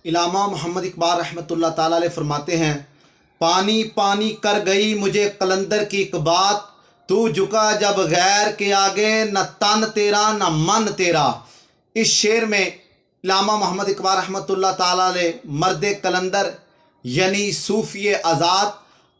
علامہ محمد اقبال رحمۃ اللہ تعالیٰ علیہ فرماتے ہیں، پانی پانی کر گئی مجھے قلندر کی ایک بات، تو جھکا جب غیر کے آگے، نہ تن تیرا نہ من تیرا۔ اس شعر میں علامہ محمد اقبال رحمۃ اللہ تعالیٰ علیہ مرد قلندر یعنی صوفی آزاد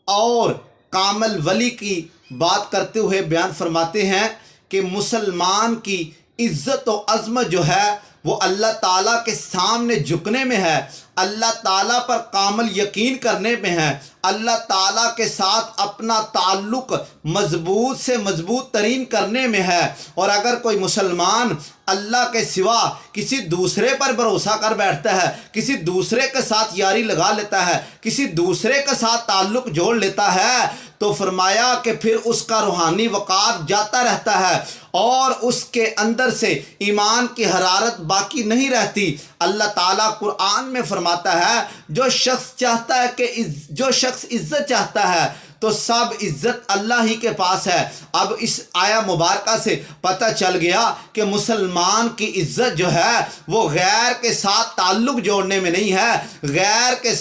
اور کامل ولی کی بات کرتے ہوئے بیان فرماتے ہیں کہ مسلمان کی عزت و عظمت جو ہے وہ اللہ تعالیٰ کے سامنے جھکنے میں ہے، اللہ تعالیٰ پر کامل یقین کرنے میں ہے، اللہ تعالیٰ کے ساتھ اپنا تعلق مضبوط سے مضبوط ترین کرنے میں ہے۔ اور اگر کوئی مسلمان اللہ کے سوا کسی دوسرے پر بھروسہ کر بیٹھتا ہے، کسی دوسرے کے ساتھ یاری لگا لیتا ہے، کسی دوسرے کے ساتھ تعلق جوڑ لیتا ہے، تو فرمایا کہ پھر اس کا روحانی وقار جاتا رہتا ہے اور اس کے اندر سے ایمان کی حرارت باقی نہیں رہتی۔ اللہ تعالیٰ قرآن میں فرماتا ہے، جو شخص عزت چاہتا ہے تو سب عزت اللہ ہی کے پاس ہے۔ اب اس آیا مبارکہ سے پتہ چل گیا کہ مسلمان کی عزت جو ہے وہ غیر کے ساتھ تعلق جوڑنے میں نہیں ہے، غیر کے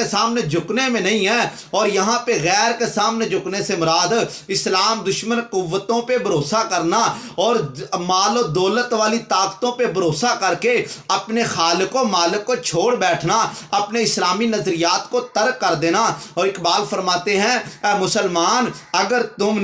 سامنے جھکنے میں نہیں ہے۔ اور یہاں پہ غیر کے سامنے جھکنے سے مراد اسلام دشمن قوتوں پہ بھروسہ کرنا اور مال و دولت والی طاقتوں پہ بھروسہ کر کے اپنے خالق و مالک کو چھوڑ بیٹھنا، اپنے اسلامی نظریات کو ترک کر دینا۔ اور اقبال فرماتے ہیں، اے مسلمان، اگر تم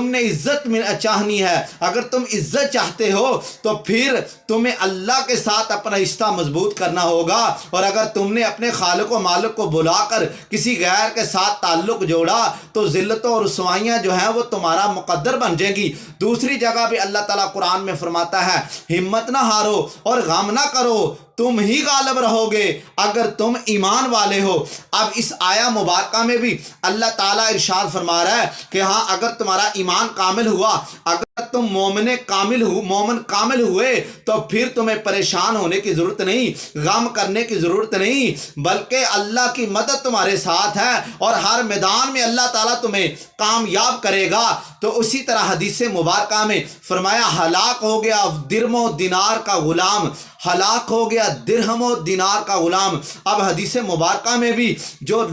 نے عزت چاہنی ہے، اگر تم عزت چاہتے ہو تو پھر تمہیں اللہ کے ساتھ اپنا رشتہ مضبوط کرنا ہوگا، اور اگر تم نے اپنے خالق و مالک کو بلا کر کسی غیر کے ساتھ تعلق جوڑا تو ذلتوں اور رسوائیاں جو ہیں وہ تمہارا مقدر بن جائیں گی۔ دوسری جگہ بھی اللہ تعالیٰ قرآن میں فرماتا ہے، ہمت نہ ہارو اور غم نہ کرو، تم ہی غالب رہو گے اگر تم ایمان والے ہو۔ اب اس آیا مبارکہ میں بھی اللہ تعالیٰ ارشاد فرما رہا ہے کہ ہاں، اگر تمہارا ایمان کامل ہوا، اگر تم مومن کامل ہوئے تو پھر تمہیں پریشان ہونے کی ضرورت نہیں، غم کرنے کی ضرورت نہیں، بلکہ اللہ کی مدد تمہارے ساتھ ہے اور ہر میدان میں اللہ تعالیٰ تمہیں کامیاب کرے گا۔ تو اسی طرح حدیث مبارکہ میں فرمایا، ہلاک ہو گیا درہم و دینار کا غلام، ہلاک ہو گیا درہم و دینار کا غلام۔ اب حدیث مبارکہ میں بھی جو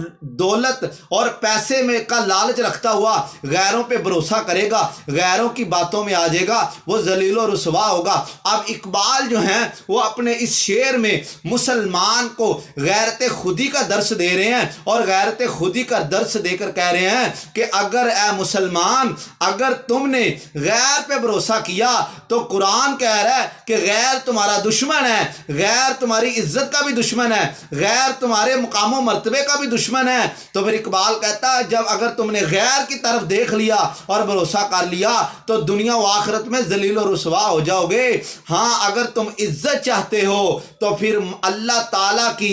دولت اور پیسے میں کا لالچ رکھتا ہوا غیروں پہ بھروسہ کرے گا، غیروں کی باتوں میں آ جائے گا، وہ ذلیل و رسوا ہوگا۔ اب اقبال جو ہیں وہ اپنے اس شعر میں مسلمان کو غیرت خودی کا درس دے رہے ہیں، اور غیرت خودی کا درس دے کر کہہ رہے ہیں کہ اگر اے مسلمان، اگر تم نے غیر پہ بھروسہ کیا تو قرآن کہہ رہا ہے کہ غیر تمہارا دشمن ہے، غیر تمہاری عزت کا بھی دشمن ہے، غیر تمہارے مقام و مرتبے کا بھی دشمن ہے۔ تو پھر اقبال کہتا ہے، جب اگر تم نے غیر کی طرف دیکھ لیا اور بھروسہ کر لیا تو دنیا و آخرت میں ذلیل و رسوا ہو جاؤ گے۔ ہاں، اگر تم عزت چاہتے ہو تو پھر اللہ تعالیٰ کی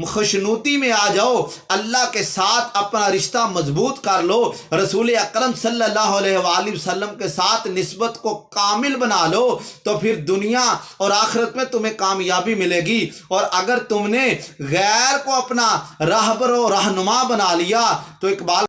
خوشنودی میں آ جاؤ، اللہ کے ساتھ اپنا رشتہ مضبوط کر لو، رسول اکرم صلی اللہ علیہ وآلہ وسلم کے ساتھ نسبت کو کامل بنا لو، تو پھر دنیا اور آخرت میں تمہیں کامیابی ملے گی۔ اور اگر تم نے غیر کو اپنا راہبر و رہنما بنا لیا تو اقبال